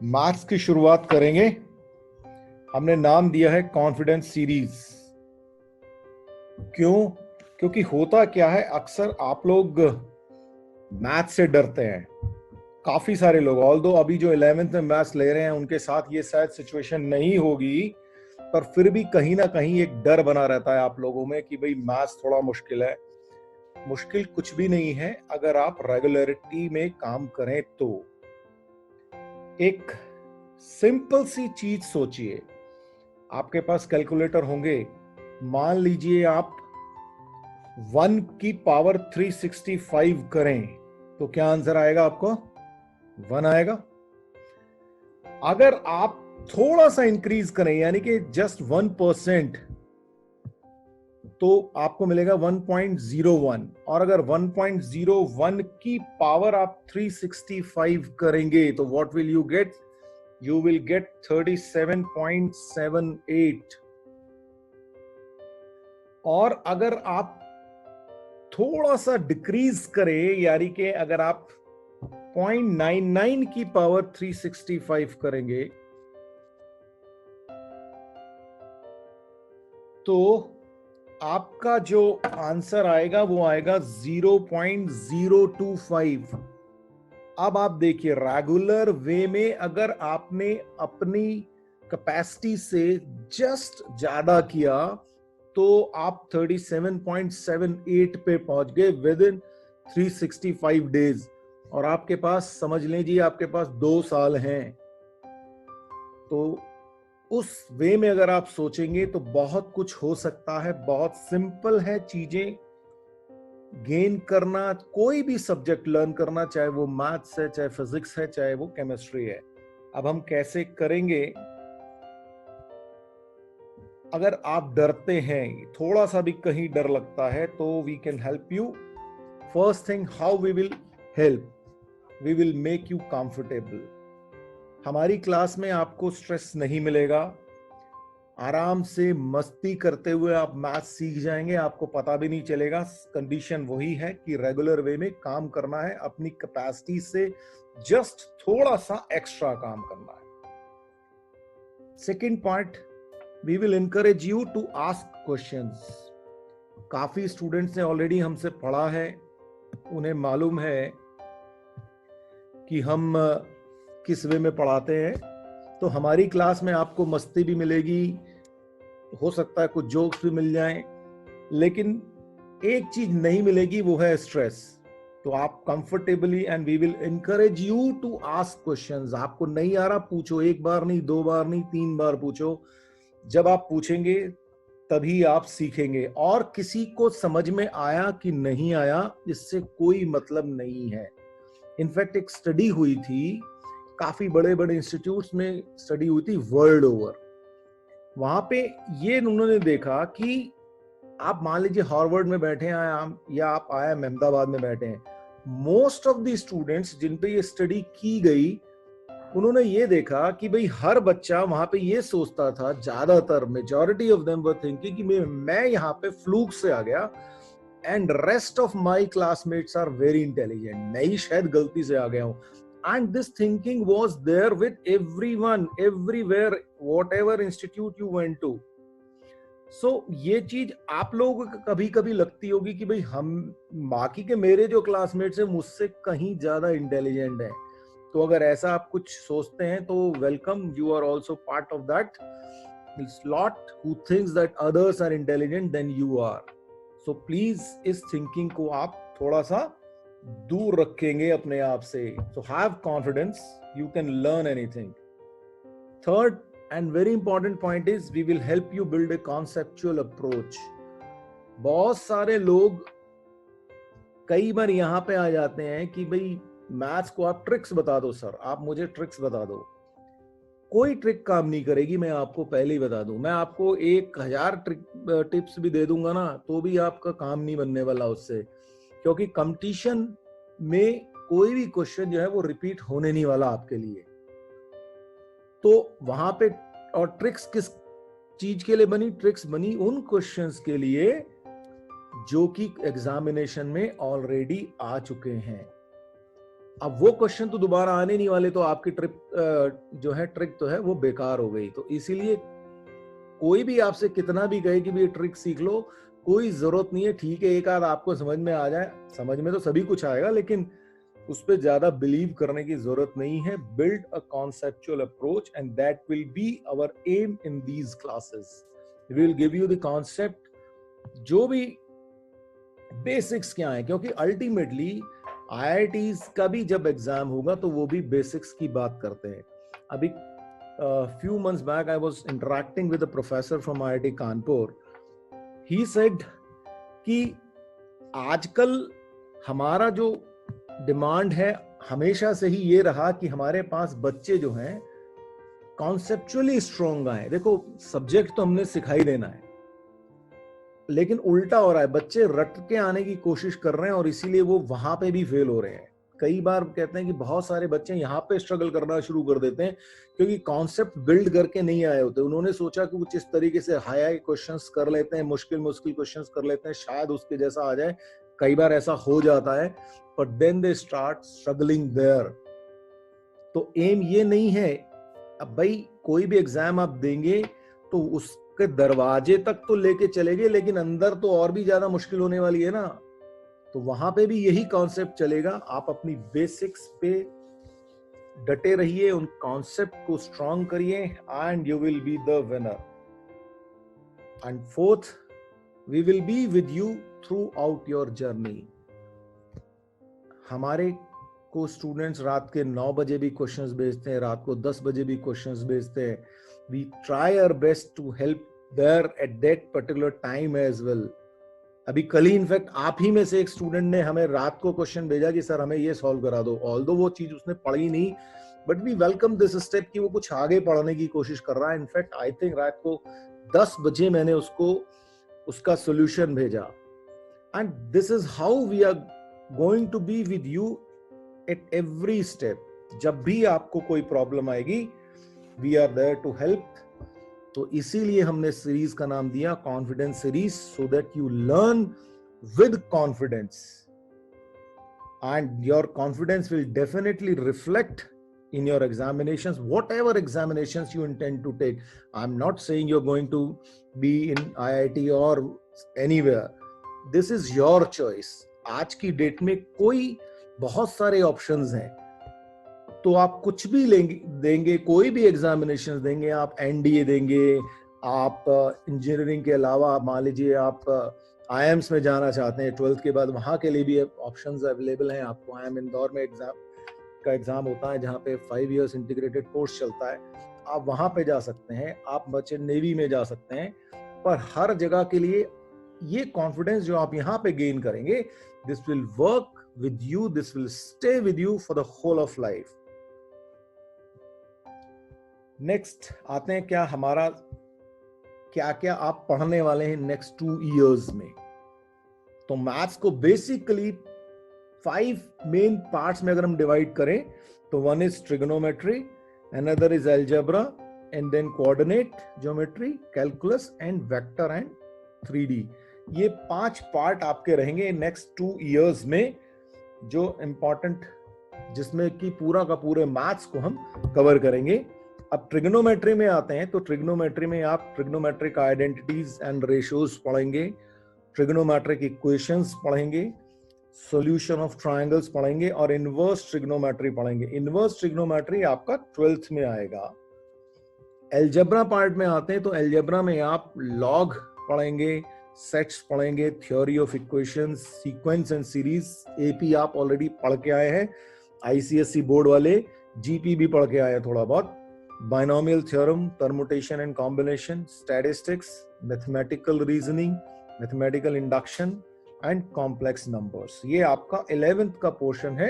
Maths की शुरुआत करेंगे। हमने नाम दिया है कॉन्फिडेंस सीरीज। क्यों? क्योंकि होता क्या है, अक्सर आप लोग मैथ्स से डरते हैं। काफी सारे लोग, ऑल्दो अभी जो 11th में मैथ्स ले रहे हैं उनके साथ ये शायद सिचुएशन नहीं होगी, पर फिर भी कहीं ना कहीं एक डर बना रहता है आप लोगों में कि भाई मैथ्स थोड़ा मुश्किल है। मुश्किल कुछ भी नहीं है अगर आप रेगुलरिटी में काम करें तो। एक सिंपल सी चीज सोचिए, आपके पास कैलकुलेटर होंगे। मान लीजिए आप 1 की पावर 365 करें तो क्या आंसर आएगा? आपको 1 आएगा। अगर आप थोड़ा सा इंक्रीज करें यानी कि जस्ट 1%, तो आपको मिलेगा 1.01। और अगर 1.01 की पावर आप 365 करेंगे तो what will you get? You will get 37.78। और अगर आप थोड़ा सा डिक्रीज करें यानी कि अगर आप 0.99 की पावर 365 करेंगे तो आपका जो आंसर आएगा वो आएगा 0.025। अब आप देखिए, रेगुलर वे में अगर आपने अपनी कैपेसिटी से जस्ट ज्यादा किया तो आप 37.78 पे पहुंच गए विद इन 365 डेज। और आपके पास, समझ लीजिए आपके पास 2 साल हैं। तो उस वे में अगर आप सोचेंगे तो बहुत कुछ हो सकता है। बहुत सिंपल है चीजें गेन करना, कोई भी सब्जेक्ट लर्न करना, चाहे वो मैथ्स है, चाहे फिजिक्स है, चाहे वो केमिस्ट्री है। अब हम कैसे करेंगे? अगर आप डरते हैं, थोड़ा सा भी कहीं डर लगता है, तो we can help you. First thing, how we will help? We will make you comfortable. हमारी क्लास में आपको स्ट्रेस नहीं मिलेगा। आराम से मस्ती करते हुए आप मैथ सीख जाएंगे, आपको पता भी नहीं चलेगा। कंडीशन वही है कि रेगुलर वे में काम करना है, अपनी कैपेसिटी से जस्ट थोड़ा सा एक्स्ट्रा काम करना है। Second part, we will encourage you to ask questions. काफी स्टूडेंट्स ने ऑलरेडी हमसे पढ़ा है, उन्हें मालूम है कि हम किस वे में पढ़ाते हैं। तो हमारी क्लास में आपको मस्ती भी मिलेगी, हो सकता है कुछ जोक्स भी मिल जाएं, लेकिन एक चीज नहीं मिलेगी, वो है स्ट्रेस। तो आप comfortably, and we will encourage you to ask questions. आपको नहीं आ रहा, पूछो। 1 बार नहीं, 2 बार नहीं, 3 बार पूछो। जब आप पूछेंगे तभी आप सीखेंगे। और किसी को समझ में आया कि नहीं आया, इससे कोई मतलब नहीं है। इनफैक्ट एक स्टडी हुई थी, काफी बड़े बड़े इंस्टीट्यूट्स में स्टडी हुई थी वर्ल्ड ओवर। वहां पे ये उन्होंने देखा कि आप मान लीजिए हार्वर्ड में बैठे हैं या आप आया अहमदाबाद में बैठे हैं, मोस्ट ऑफ द स्टूडेंट्स जिन पे ये स्टडी की गई, उन्होंने ये देखा कि भाई हर बच्चा वहां पे ये सोचता था, ज्यादातर majority of them were thinking कि मैं यहाँ पे फ्लूक से आ गया and rest of my classmates are very intelligent, मैं ही शायद गलती से आ गया हूँ। And this thinking was there with everyone, everywhere, whatever institute you went to. So ये चीज आप लोगों को कभी कभी लगती होगी कि भाई हम, बाकी के मेरे जो क्लासमेट्स हैं मुझसे कहीं ज्यादा इंटेलिजेंट हैं। तो अगर ऐसा आप कुछ सोचते हैं तो welcome, you are also part of that slot who thinks that others are intelligent than you are. So please इस थिंकिंग को आप थोड़ा सा दूर रखेंगे अपने आप से। So have confidence, you can learn anything. Third and very important point is we will help you build a conceptual approach. बहुत सारे लोग कई बार यहाँ पे आ जाते हैं कि भाई मैथ्स को आप ट्रिक्स बता दो सर, आप मुझे ट्रिक्स बता दो। कोई ट्रिक काम नहीं करेगी, मैं आपको पहले ही बता दूं। मैं आपको 1000 टिप्स भी दे दूंगा ना, तो भी आपका काम नहीं बनने वाला उससे, क्योंकि कंपटीशन में कोई भी क्वेश्चन जो है वो रिपीट होने नहीं वाला आपके लिए। तो वहां पे, और ट्रिक्स किस चीज के लिए बनी? ट्रिक्स बनी उन क्वेश्चंस के लिए जो कि एग्जामिनेशन में ऑलरेडी आ चुके हैं। अब वो क्वेश्चन तो दोबारा आने नहीं वाले, तो आपकी ट्रिप जो है ट्रिक तो है वो बेकार हो गई। तो इसीलिए कोई भी आपसे कितना भी कहे कि भी ये ट्रिक सीख लो, कोई जरूरत नहीं है। ठीक है, एक आध आपको समझ में आ जाए, समझ में तो सभी कुछ आएगा, लेकिन उस पर ज्यादा बिलीव करने की जरूरत नहीं है। Build a conceptual approach and that will be our aim in these classes. We will give you the concept, जो भी बेसिक्स क्या है, क्योंकि अल्टीमेटली आईआईटीज का भी जब एग्जाम होगा तो वो भी बेसिक्स की बात करते हैं। अभी few months back I was interacting with a professor from IIT Kanpur. He said कि आजकल हमारा जो डिमांड है हमेशा से ही ये रहा कि हमारे पास बच्चे जो हैं कॉन्सेप्चुअली स्ट्रॉन्ग आए। देखो, सब्जेक्ट तो हमने सिखाई देना है, लेकिन उल्टा हो रहा है, बच्चे रट के आने की कोशिश कर रहे हैं और इसीलिए वो वहां पे भी फेल हो रहे हैं। कई बार कहते हैं कि बहुत सारे बच्चे यहाँ पे स्ट्रगल करना शुरू कर देते हैं क्योंकि कॉन्सेप्ट बिल्ड करके नहीं आए होते। उन्होंने सोचा कि कुछ इस तरीके से हाई क्वेश्चंस कर लेते हैं, मुश्किल क्वेश्चंस कर लेते हैं, शायद उसके जैसा आ जाए। कई बार ऐसा हो जाता है, but then they start struggling there. तो एम ये नहीं है। अब भाई कोई भी एग्जाम आप देंगे तो उसके दरवाजे तक तो लेके चलेंगे, लेकिन अंदर तो और भी ज्यादा मुश्किल होने वाली है ना। तो वहां पे भी यही कॉन्सेप्ट चलेगा। आप अपनी बेसिक्स पे डटे रहिए, उन कॉन्सेप्ट को स्ट्रॉन्ग करिए and you will be the winner. And fourth, we will be with you throughout your journey. हमारे को स्टूडेंट्स रात के 9 बजे भी क्वेश्चंस भेजते हैं, रात को 10 बजे भी क्वेश्चंस भेजते हैं। We try our best to help there at that particular time as well. अभी कल ही इनफैक्ट आप ही में से एक स्टूडेंट ने हमें रात को क्वेश्चन भेजा कि सर हमें ये सॉल्व करा दो। ऑल्दो वो चीज उसने पढ़ी नहीं, but we welcome this step कि वो कुछ आगे पढ़ने की कोशिश कर रहा है। इनफैक्ट आई थिंक रात को 10 बजे मैंने उसको उसका सोल्यूशन भेजा। And this is how we are going to be with you at every step. जब भी आपको कोई प्रॉब्लम आएगी, we are there to help. तो इसीलिए हमने सीरीज का नाम दिया confidence series, so that you learn with confidence and your confidence will definitely reflect in your examinations, whatever examinations you intend to take. I'm not saying you're going to be in IIT or anywhere. This is your choice. आज की date में कोई बहुत सारे options हैं, तो आप कुछ भी देंगे, कोई भी एग्जामिनेशन देंगे, आप एनडीए देंगे, आप इंजीनियरिंग के अलावा मान लीजिए आप आईएम्स में जाना चाहते हैं 12th के बाद, वहां के लिए भी ऑप्शंस अवेलेबल हैं आपको। आईएम इंदौर में एग्जाम होता है जहाँ पे 5 years इंटीग्रेटेड कोर्स चलता है, आप वहां पे जा सकते हैं। आप मर्चेंट नेवी में जा सकते हैं। पर हर जगह के लिए ये कॉन्फिडेंस जो आप यहाँ पे गेन करेंगे, this will work with you, this will stay with you for the whole of life. Next आते हैं, क्या हमारा क्या क्या आप पढ़ने वाले हैं नेक्स्ट 2 years में। तो मैथ्स को बेसिकली 5 मेन पार्ट्स में अगर हम डिवाइड करें तो 1 is trigonometry, another is algebra, and then coordinate geometry, calculus and vector and 3D। ये 5 पार्ट आपके रहेंगे नेक्स्ट 2 years में, जो इंपॉर्टेंट, जिसमें कि पूरा का पूरे मैथ्स को हम कवर करेंगे। अब ट्रिग्नोमेट्री में आते हैं, तो ट्रिग्नोमेट्री में आप ट्रिग्नोमेट्रिक आइडेंटिटीज एंड रेशियोज पढ़ेंगे, ट्रिग्नोमेट्रिक इक्वेशंस पढ़ेंगे, सॉल्यूशन ऑफ ट्रायंगल्स पढ़ेंगे और इनवर्स ट्रिग्नोमेट्री पढ़ेंगे। इनवर्स ट्रिग्नोमेट्री आपका 12th में आएगा। एल्जेब्रा पार्ट में आते हैं, तो एल्जेब्रा में आप लॉग पढ़ेंगे, सेट्स पढ़ेंगे, theory of equations, sequence and series. AP आप ऑलरेडी पढ़ के आए हैं, आईसीएसई बोर्ड वाले जीपी भी पढ़ के आए हैं थोड़ा बहुत। Binomial theorem, permutation and combination, statistics, mathematical reasoning, mathematical induction and complex numbers. ये आपका 11th का पोर्शन है,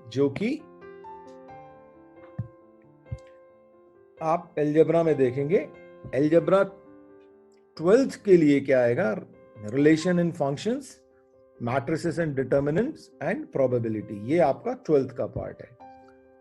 जो कि आप एल्जेब्रा में देखेंगे। एल्जेब्रा 12th के लिए क्या आएगा, relation in functions, matrices and determinants and probability. ये आपका 12th का पार्ट है।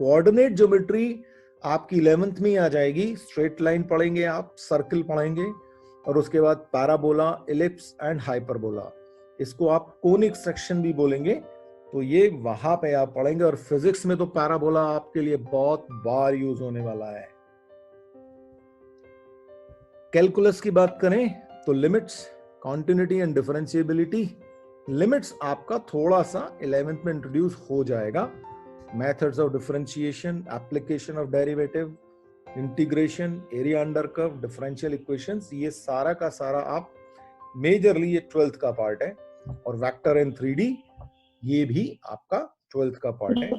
कोऑर्डिनेट ज्योमेट्री आपकी 11th में आ जाएगी। स्ट्रेट लाइन पढ़ेंगे आप, सर्कल पढ़ेंगे, और उसके बाद पैराबोला, इलिप्स एंड हाइपरबोला। इसको आप कोनिक सेक्शन भी बोलेंगे। तो ये वहां पे आप पढ़ेंगे। और फिजिक्स में तो पैराबोला आपके लिए बहुत बार यूज होने वाला है। कैलकुलस की बात करें तो limits, continuity and differentiability. Limits आपका थोड़ा सा 11th में इंट्रोड्यूस हो जाएगा। Methods of differentiation, application of derivative, integration, area under curve, differential equations, ये सारा का सारा आप मेजरली ये 12th का पार्ट है। और वेक्टर इन 3D ये भी आपका 12th का पार्ट है।